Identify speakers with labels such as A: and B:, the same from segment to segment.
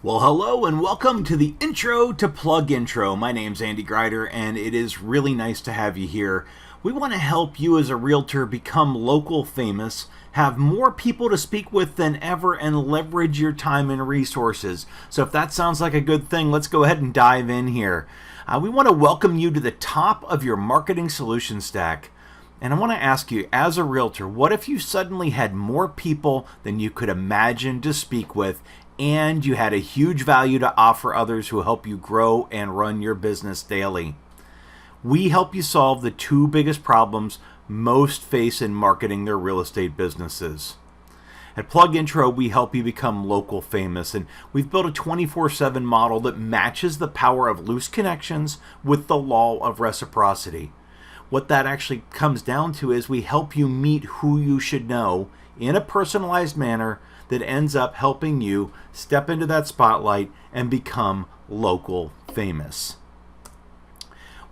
A: Well, hello and welcome to the intro to PlugIntro. My name's Andy Grider, and it is really nice to have you here. We want to help you as a realtor become local famous, have more people to speak with than ever, and leverage your time and resources. So if that sounds like a good thing, let's go ahead and dive in here. We want to welcome you to the top of your marketing solution stack. And I want to ask you, as a realtor, what if you suddenly had more people than you could imagine to speak with, and you had a huge value to offer others who help you grow and run your business daily? We help you solve the two biggest problems most face in marketing their real estate businesses. At PlugIntro, we help you become local famous, and we've built a 24/7 model that matches the power of loose connections with the law of reciprocity. What that actually comes down to is we help you meet who you should know in a personalized manner that ends up helping you step into that spotlight and become local famous.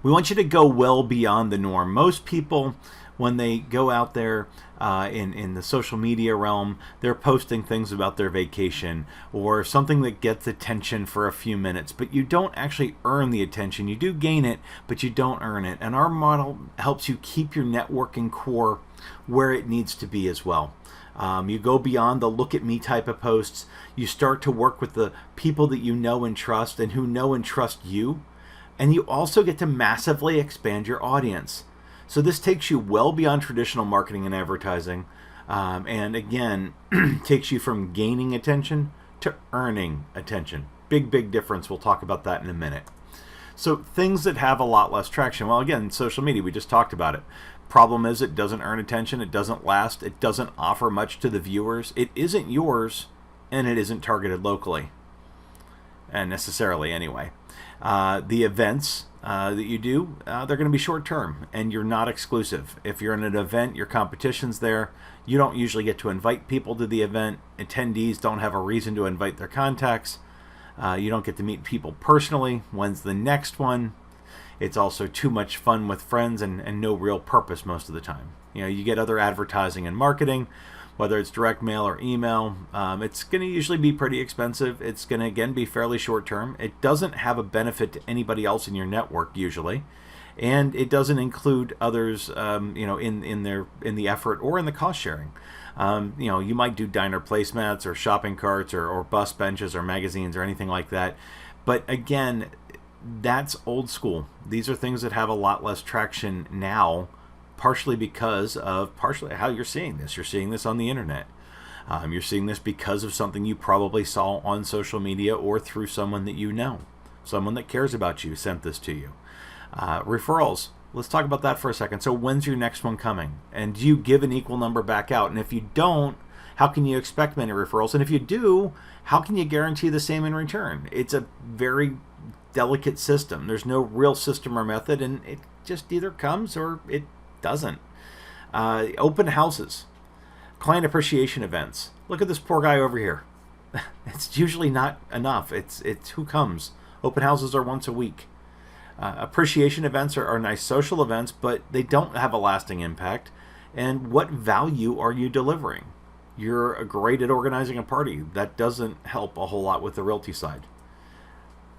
A: We want you to go well beyond the norm. Most people, when they go out there in the social media realm, they're posting things about their vacation or something that gets attention for a few minutes, but you don't actually earn the attention. You do gain it, but you don't earn it. And our model helps you keep your networking core where it needs to be as well. You go beyond the look at me type of posts. You start to work with the people that you know and trust and who know and trust you. And you also get to massively expand your audience. So this takes you well beyond traditional marketing and advertising. And again, takes you from gaining attention to earning attention. Big difference. We'll talk about that in a minute. So things that have a lot less traction. Well, again, social media, we just talked about it. Problem is, it doesn't earn attention, it doesn't last, it doesn't offer much to the viewers, it isn't yours, and it isn't targeted locally, and necessarily anyway. The events that you do, they're going to be short term, and you're not exclusive. If you're in an event, your competition's there. You don't usually get to invite people to the event. Attendees don't have a reason to invite their contacts. You don't get to meet people personally. When's the next one? It's also too much fun with friends and no real purpose most of the time. You know, you get other advertising and marketing, whether it's direct mail or email. It's going to usually be pretty expensive. It's going to, again, be fairly short term. It doesn't have a benefit to anybody else in your network usually. And it doesn't include others, in the effort or in the cost sharing. You might do diner placemats or shopping carts or bus benches or magazines or anything like that. But again, that's old school. These are things that have a lot less traction now, partially because of how you're seeing this. You're seeing this on the internet. You're seeing this because of something you probably saw on social media or through someone that you know. Someone that cares about you sent this to you. Referrals. Let's talk about that for a second. So when's your next one coming? And do you give an equal number back out? And if you don't, how can you expect many referrals? And if you do, how can you guarantee the same in return? It's a very delicate system. There's no real system or method, and it just either comes or it doesn't. Open houses, client appreciation events. Look at this poor guy over here. It's usually not enough. It's who comes. Open houses are once a week. Appreciation events are nice social events, but they don't have a lasting impact. And what value are you delivering? You're great at organizing a party. That doesn't help a whole lot with the realty side.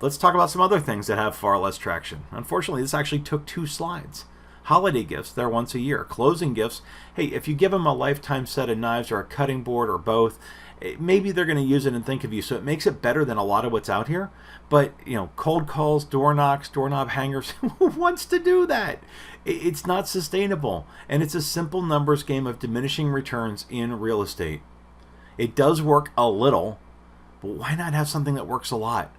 A: Let's talk about some other things that have far less traction. Unfortunately, this actually took 2 slides. Holiday gifts, they're once a year. Closing gifts, hey, if you give them a lifetime set of knives or a cutting board or both, maybe they're going to use it and think of you. So it makes it better than a lot of what's out here. But, cold calls, door knocks, doorknob hangers, who wants to do that? It's not sustainable. And it's a simple numbers game of diminishing returns in real estate. It does work a little, but why not have something that works a lot?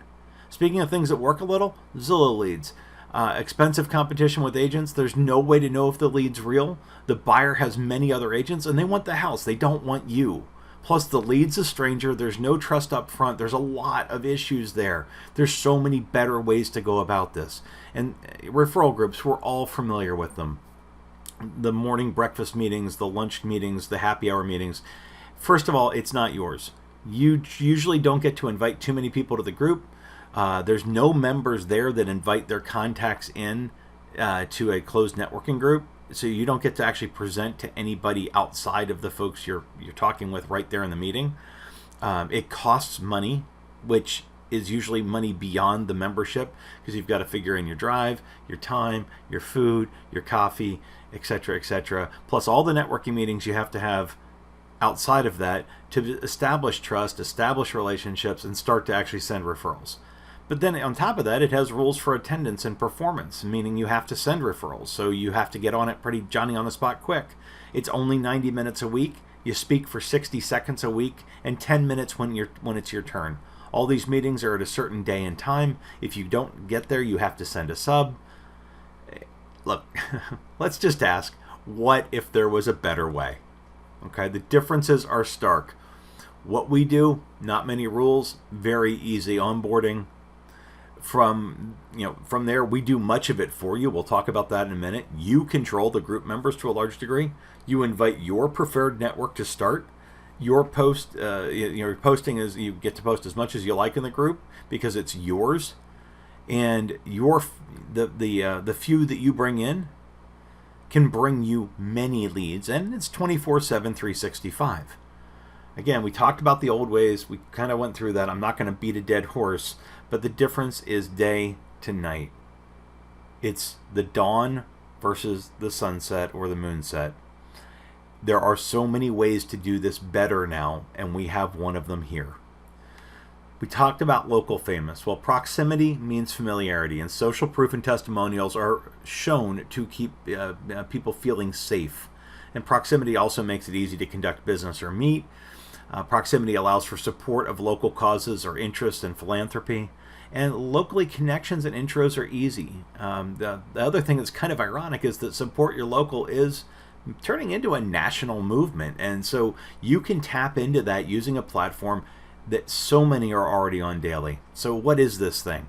A: Speaking of things that work a little, Zillow leads. Expensive competition with agents. There's no way to know if the lead's real. The buyer has many other agents and they want the house. They don't want you. Plus the lead's a stranger. There's no trust up front. There's a lot of issues there. There's so many better ways to go about this. And referral groups, we're all familiar with them. The morning breakfast meetings, the lunch meetings, the happy hour meetings. First of all, it's not yours. You usually don't get to invite too many people to the group. There's no members there that invite their contacts in to a closed networking group. So you don't get to actually present to anybody outside of the folks you're talking with right there in the meeting. It costs money, which is usually money beyond the membership, because you've got to figure in your drive, your time, your food, your coffee, etc., etc., plus all the networking meetings you have to have outside of that to establish trust, establish relationships, and start to actually send referrals. But then on top of that, it has rules for attendance and performance, meaning you have to send referrals. So you have to get on it pretty Johnny on the spot quick. It's only 90 minutes a week. You speak for 60 seconds a week and 10 minutes when it's your turn. All these meetings are at a certain day and time. If you don't get there, you have to send a sub. Look, let's just ask, what if there was a better way? Okay, the differences are stark. What we do, not many rules, very easy onboarding. From there, we do much of it for you. We'll talk about that in a minute. You control the group members to a large degree. You invite your preferred network to start. Your post, your posting is, you get to post as much as you like in the group because it's yours, and the few that you bring in can bring you many leads, and it's 24/7, 365. Again, we talked about the old ways. We kind of went through that. I'm not going to beat a dead horse, but the difference is day to night. It's the dawn versus the sunset or the moonset. There are so many ways to do this better now, and we have one of them here. We talked about local famous. Well, proximity means familiarity, and social proof and testimonials are shown to keep people feeling safe. And proximity also makes it easy to conduct business or meet. Proximity allows for support of local causes or interests in philanthropy. And locally, connections and intros are easy. The other thing that's kind of ironic is that support your local is turning into a national movement. And so you can tap into that using a platform that so many are already on daily. So what is this thing?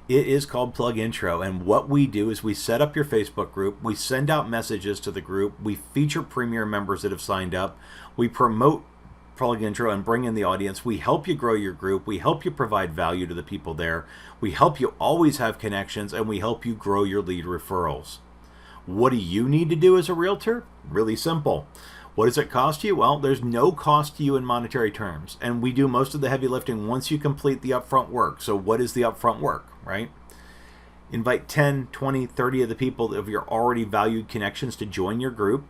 A: It is called PlugIntro, and what we do is we set up your Facebook group, we send out messages to the group, we feature premier members that have signed up, we promote PlugIntro and bring in the audience, we help you grow your group, we help you provide value to the people there, we help you always have connections, and we help you grow your lead referrals. What do you need to do as a realtor? Really simple. What does it cost you? Well, there's no cost to you in monetary terms, and we do most of the heavy lifting once you complete the upfront work. So what is the upfront work, right? Invite 10, 20, 30 of the people of your already valued connections to join your group.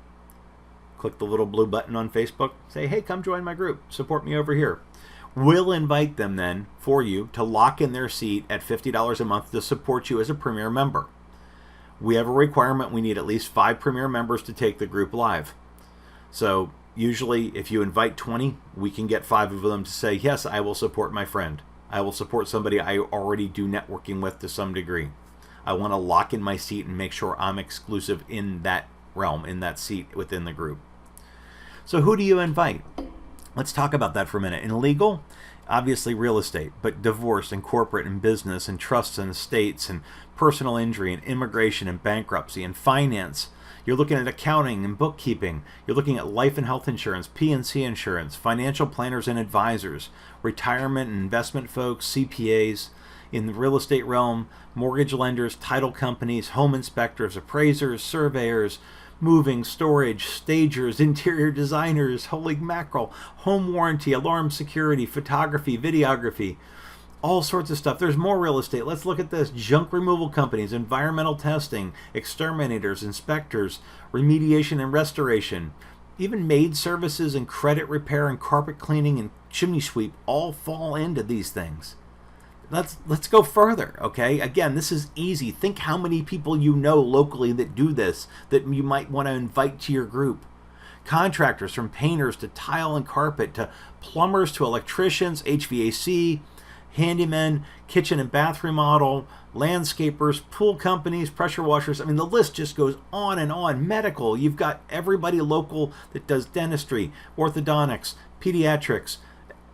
A: Click the little blue button on Facebook. Say, hey, come join my group. Support me over here. We'll invite them then for you to lock in their seat at $50 a month to support you as a premier member. We have a requirement. We need at least 5 premier members to take the group live. So usually if you invite 20, we can get 5 of them to say, yes, I will support my friend. I will support somebody I already do networking with to some degree. I want to lock in my seat and make sure I'm exclusive in that realm, in that seat within the group. So who do you invite? Let's talk about that for a minute. In legal, obviously real estate, but divorce and corporate and business and trusts and estates and personal injury and immigration and bankruptcy and finance. You're looking at accounting and bookkeeping. You're looking at life and health insurance, P&C insurance, financial planners and advisors, retirement and investment folks, CPAs. In the real estate realm, mortgage lenders, title companies, home inspectors, appraisers, surveyors, moving, storage, stagers, interior designers, holy mackerel, home warranty, alarm security, photography, videography, all sorts of stuff. There's more real estate. Let's look at this. Junk removal companies, environmental testing, exterminators, inspectors, remediation and restoration, even maid services and credit repair and carpet cleaning and chimney sweep all fall into these things. Let's go further, okay? Again, this is easy. Think how many people you know locally that do this, that you might want to invite to your group. Contractors, from painters to tile and carpet to plumbers to electricians, HVAC, handymen, kitchen and bath remodel, landscapers, pool companies, pressure washers. I mean, the list just goes on and on. Medical, you've got everybody local that does dentistry, orthodontics, pediatrics,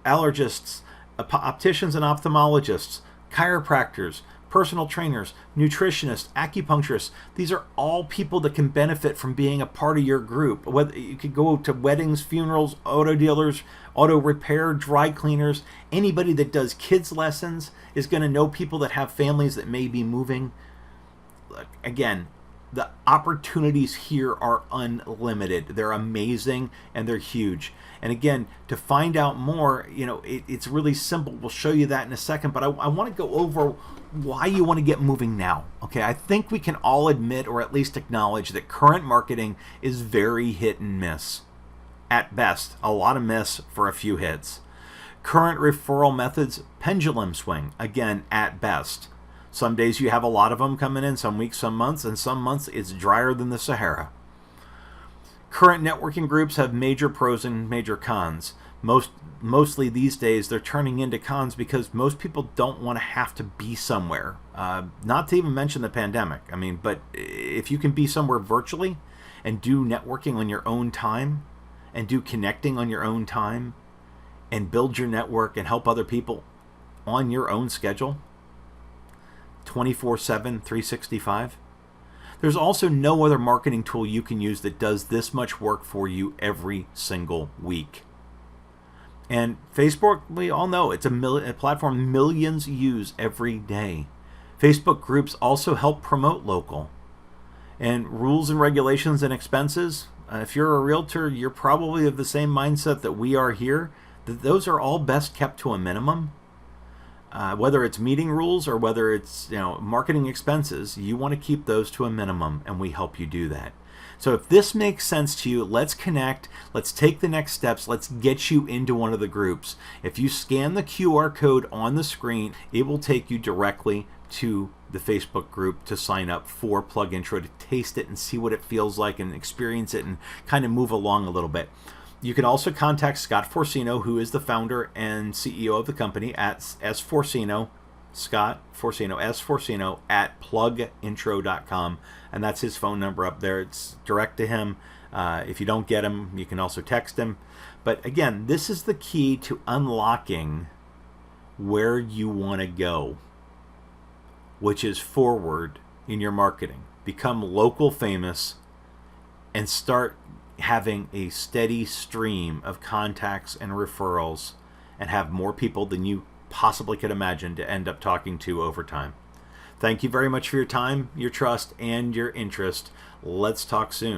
A: allergists, opticians and ophthalmologists, chiropractors, personal trainers, nutritionists, acupuncturists. These are all people that can benefit from being a part of your group. Whether you could go to weddings, funerals, auto dealers, auto repair, dry cleaners. Anybody that does kids lessons is going to know people that have families that may be moving. Again, The opportunities here are unlimited. They're amazing and they're huge. And again, to find out more, it's really simple. We'll show you that in a second, but I want to go over why you want to get moving now. Okay, I think we can all admit, or at least acknowledge, that current marketing is very hit and miss. At best, a lot of miss for a few hits. Current referral methods, pendulum swing, again, at best. Some days you have a lot of them coming in, some weeks, some months, and some months it's drier than the Sahara. Current networking groups have major pros and major cons. Mostly these days they're turning into cons because most people don't want to have to be somewhere. Not to even mention the pandemic. But if you can be somewhere virtually and do networking on your own time and do connecting on your own time and build your network and help other people on your own schedule, 24/7, 365. There's also no other marketing tool you can use that does this much work for you every single week. And Facebook, we all know, it's a platform millions use every day. Facebook groups also help promote local. And rules and regulations and expenses, if you're a realtor, you're probably of the same mindset that we are here, that those are all best kept to a minimum. Whether it's meeting rules or whether it's marketing expenses, you want to keep those to a minimum, and we help you do that. So if this makes sense to you, let's connect, let's take the next steps, let's get you into one of the groups. If you scan the QR code on the screen, it will take you directly to the Facebook group to sign up for PlugIntro, to taste it and see what it feels like and experience it and kind of move along a little bit. You can also contact Scott Forcino, who is the founder and CEO of the company, at Scott Forcino, S-Forcino, at PlugIntro.com, and that's his phone number up there. It's direct to him. If you don't get him, you can also text him. But again, this is the key to unlocking where you want to go, which is forward in your marketing. Become local famous and start having a steady stream of contacts and referrals and have more people than you possibly could imagine to end up talking to over time. Thank you very much for your time, your trust, and your interest. Let's talk soon.